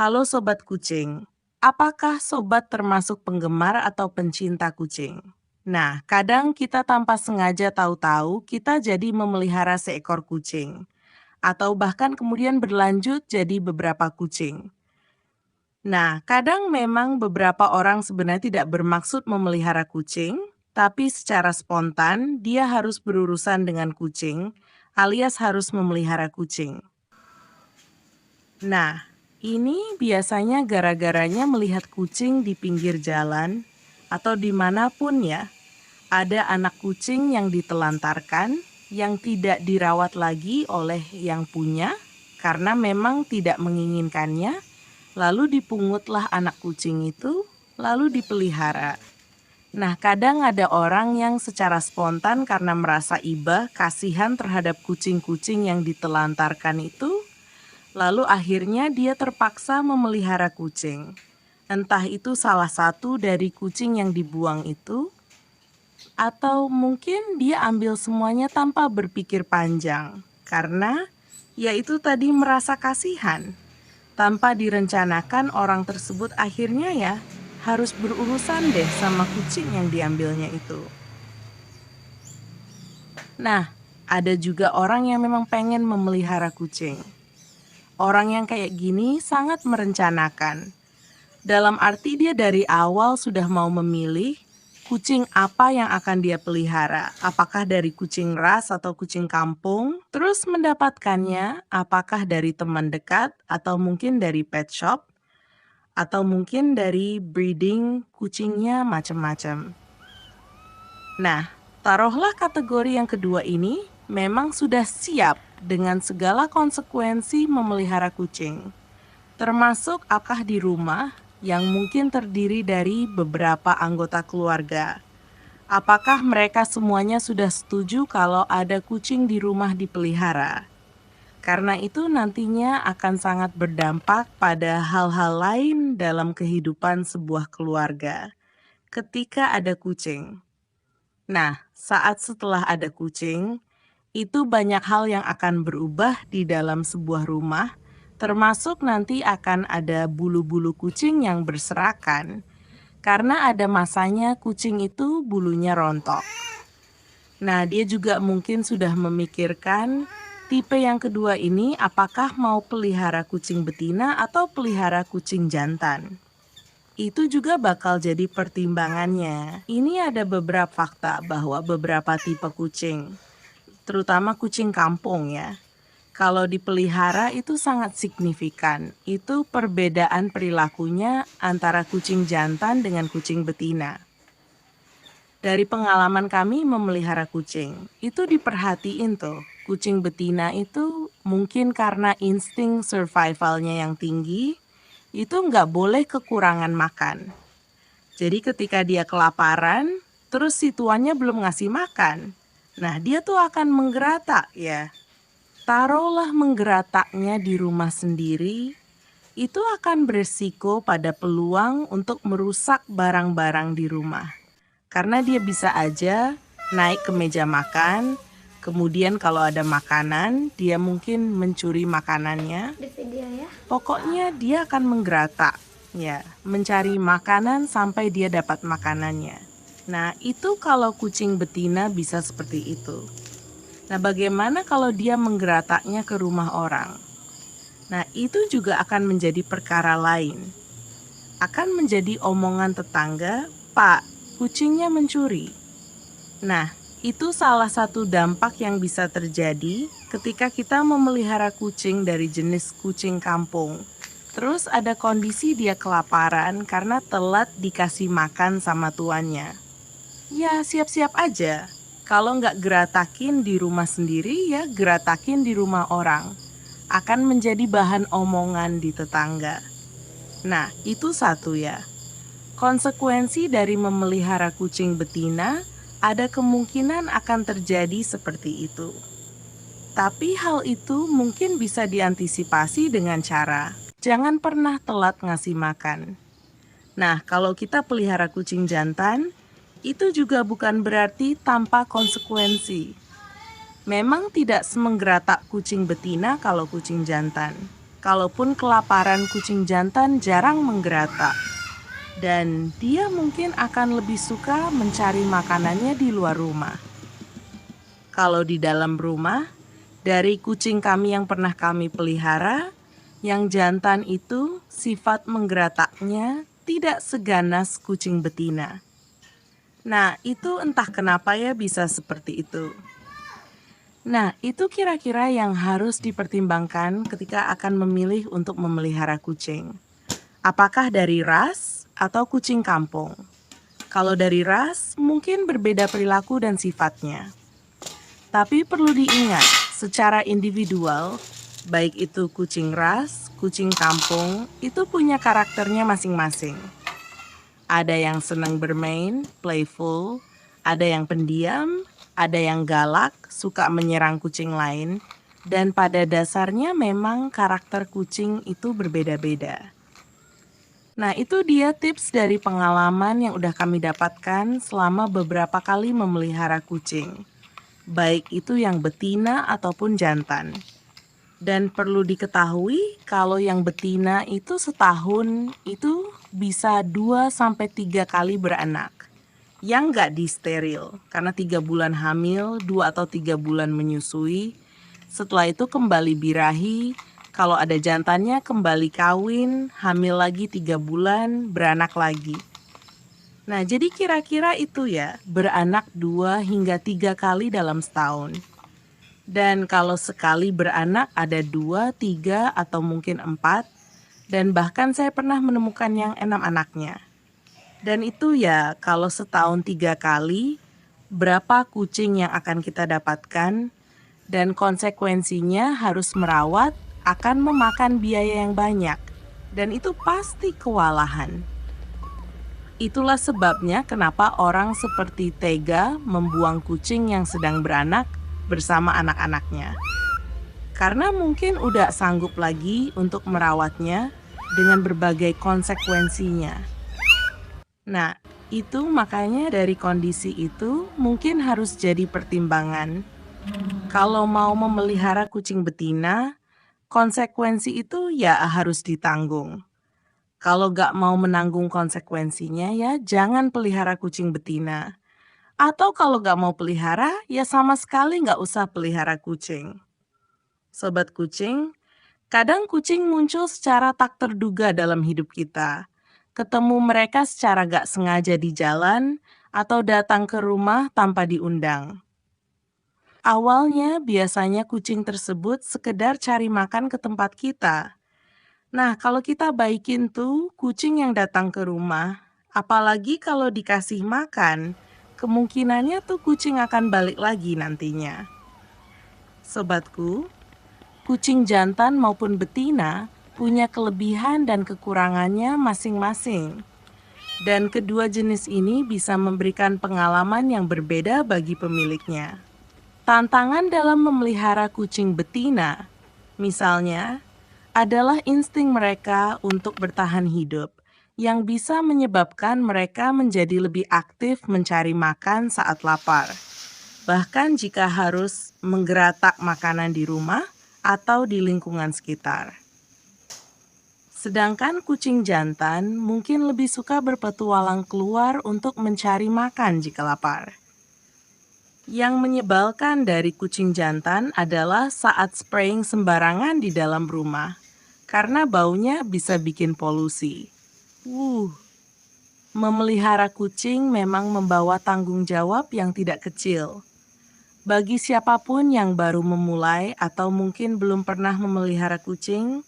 Halo Sobat Kucing, apakah Sobat termasuk penggemar atau pencinta kucing? Nah, kadang kita tanpa sengaja tahu-tahu kita jadi memelihara seekor kucing, atau bahkan kemudian berlanjut jadi beberapa kucing. Nah, kadang memang beberapa orang sebenarnya tidak bermaksud memelihara kucing, tapi secara spontan dia harus berurusan dengan kucing, alias harus memelihara kucing. Nah, ini biasanya gara-garanya melihat kucing di pinggir jalan atau dimanapun ya, ada anak kucing yang ditelantarkan, yang tidak dirawat lagi oleh yang punya, karena memang tidak menginginkannya, lalu dipungutlah anak kucing itu, lalu dipelihara. Nah, kadang ada orang yang secara spontan karena merasa iba, kasihan terhadap kucing-kucing yang ditelantarkan itu, lalu akhirnya dia terpaksa memelihara kucing. Entah itu salah satu dari kucing yang dibuang itu, atau mungkin dia ambil semuanya tanpa berpikir panjang. Karena ya itu tadi merasa kasihan. Tanpa direncanakan orang tersebut akhirnya ya harus berurusan deh sama kucing yang diambilnya itu. Nah, ada juga orang yang memang pengen memelihara kucing. Orang yang kayak gini sangat merencanakan. Dalam arti dia dari awal sudah mau memilih kucing apa yang akan dia pelihara. Apakah dari kucing ras atau kucing kampung. Terus mendapatkannya apakah dari teman dekat atau mungkin dari pet shop. Atau mungkin dari breeding kucingnya macam-macam. Nah, taruhlah kategori yang kedua ini memang sudah siap dengan segala konsekuensi memelihara kucing. Termasuk apakah di rumah yang mungkin terdiri dari beberapa anggota keluarga. Apakah mereka semuanya sudah setuju kalau ada kucing di rumah dipelihara? Karena itu nantinya akan sangat berdampak pada hal-hal lain dalam kehidupan sebuah keluarga ketika ada kucing. Nah, saat setelah ada kucing, itu banyak hal yang akan berubah di dalam sebuah rumah, termasuk nanti akan ada bulu-bulu kucing yang berserakan, karena ada masanya kucing itu bulunya rontok. Nah, dia juga mungkin sudah memikirkan tipe yang kedua ini apakah mau pelihara kucing betina atau pelihara kucing jantan. Itu juga bakal jadi pertimbangannya. Ini ada beberapa fakta bahwa beberapa tipe kucing, terutama kucing kampung ya, kalau dipelihara itu sangat signifikan. Itu perbedaan perilakunya antara kucing jantan dengan kucing betina. Dari pengalaman kami memelihara kucing, itu diperhatiin tuh. Kucing betina itu mungkin karena insting survivalnya yang tinggi, itu nggak boleh kekurangan makan. Jadi ketika dia kelaparan, terus si tuannya belum ngasih makan, nah dia tuh akan menggeratak ya. Taruhlah menggerataknya di rumah sendiri, itu akan beresiko pada peluang untuk merusak barang-barang di rumah. Karena dia bisa aja naik ke meja makan, kemudian kalau ada makanan, dia mungkin mencuri makanannya. Pokoknya dia akan menggeratak, ya, mencari makanan sampai dia dapat makanannya. Nah, itu kalau kucing betina bisa seperti itu. Nah, bagaimana kalau dia menggerataknya ke rumah orang? Nah, itu juga akan menjadi perkara lain. Akan menjadi omongan tetangga, "Pak, kucingnya mencuri." Nah, itu salah satu dampak yang bisa terjadi ketika kita memelihara kucing dari jenis kucing kampung. Terus ada kondisi dia kelaparan karena telat dikasih makan sama tuannya. Ya, siap-siap aja. Kalau nggak geratakin di rumah sendiri, ya geratakin di rumah orang. Akan menjadi bahan omongan di tetangga. Nah, itu satu ya. Konsekuensi dari memelihara kucing betina, ada kemungkinan akan terjadi seperti itu. Tapi hal itu mungkin bisa diantisipasi dengan cara, jangan pernah telat ngasih makan. Nah, kalau kita pelihara kucing jantan, itu juga bukan berarti tanpa konsekuensi. Memang tidak semenggeratak kucing betina kalau kucing jantan. Kalaupun kelaparan, kucing jantan jarang menggertak. Dan dia mungkin akan lebih suka mencari makanannya di luar rumah. Kalau di dalam rumah, dari kucing kami yang pernah kami pelihara, yang jantan itu sifat menggeraknya tidak seganas kucing betina. Nah, itu entah kenapa ya bisa seperti itu. Nah, itu kira-kira yang harus dipertimbangkan ketika akan memilih untuk memelihara kucing. Apakah dari ras atau kucing kampung? Kalau dari ras, mungkin berbeda perilaku dan sifatnya. Tapi perlu diingat, secara individual, baik itu kucing ras, kucing kampung, itu punya karakternya masing-masing. Ada yang senang bermain, playful, ada yang pendiam, ada yang galak, suka menyerang kucing lain, dan pada dasarnya memang karakter kucing itu berbeda-beda. Nah, itu dia tips dari pengalaman yang udah kami dapatkan selama beberapa kali memelihara kucing. Baik itu yang betina ataupun jantan. Dan perlu diketahui kalau yang betina itu setahun itu bisa 2-3 kali beranak. Yang nggak disteril, karena 3 bulan hamil, 2 atau 3 bulan menyusui. Setelah itu kembali birahi. Kalau ada jantannya kembali kawin, hamil lagi 3 bulan, beranak lagi. Nah, jadi kira-kira itu ya, beranak 2-3 kali dalam setahun. Dan kalau sekali beranak ada 2, 3, atau mungkin 4. Dan bahkan saya pernah menemukan yang 6 anaknya. Dan itu ya, kalau setahun 3 kali, berapa kucing yang akan kita dapatkan, dan konsekuensinya harus merawat, akan memakan biaya yang banyak, dan itu pasti kewalahan. Itulah sebabnya kenapa orang seperti tega membuang kucing yang sedang beranak bersama anak-anaknya. Karena mungkin udah sanggup lagi untuk merawatnya dengan berbagai konsekuensinya. Nah, itu makanya dari kondisi itu mungkin harus jadi pertimbangan. Kalau mau memelihara kucing betina, konsekuensi itu ya harus ditanggung. Kalau gak mau menanggung konsekuensinya ya jangan pelihara kucing betina. Atau kalau gak mau pelihara ya sama sekali gak usah pelihara kucing. Sobat kucing, kadang kucing muncul secara tak terduga dalam hidup kita. Ketemu mereka secara gak sengaja di jalan atau datang ke rumah tanpa diundang. Awalnya biasanya kucing tersebut sekedar cari makan ke tempat kita. Nah, kalau kita baikin tuh kucing yang datang ke rumah, apalagi kalau dikasih makan, kemungkinannya tuh kucing akan balik lagi nantinya. Sobatku, kucing jantan maupun betina punya kelebihan dan kekurangannya masing-masing. Dan kedua jenis ini bisa memberikan pengalaman yang berbeda bagi pemiliknya. Tantangan dalam memelihara kucing betina, misalnya, adalah insting mereka untuk bertahan hidup, yang bisa menyebabkan mereka menjadi lebih aktif mencari makan saat lapar. Bahkan jika harus menggeratak makanan di rumah atau di lingkungan sekitar. Sedangkan kucing jantan mungkin lebih suka berpetualang keluar untuk mencari makan jika lapar. Yang menyebalkan dari kucing jantan adalah saat spraying sembarangan di dalam rumah, karena baunya bisa bikin polusi. Memelihara kucing memang membawa tanggung jawab yang tidak kecil. Bagi siapapun yang baru memulai atau mungkin belum pernah memelihara kucing,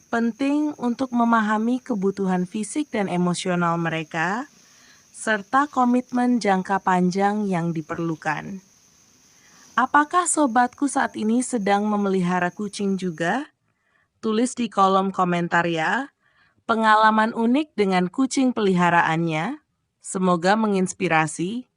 penting untuk memahami kebutuhan fisik dan emosional mereka, serta komitmen jangka panjang yang diperlukan. Apakah sobatku saat ini sedang memelihara kucing juga? Tulis di kolom komentar ya. Pengalaman unik dengan kucing peliharaannya. Semoga menginspirasi.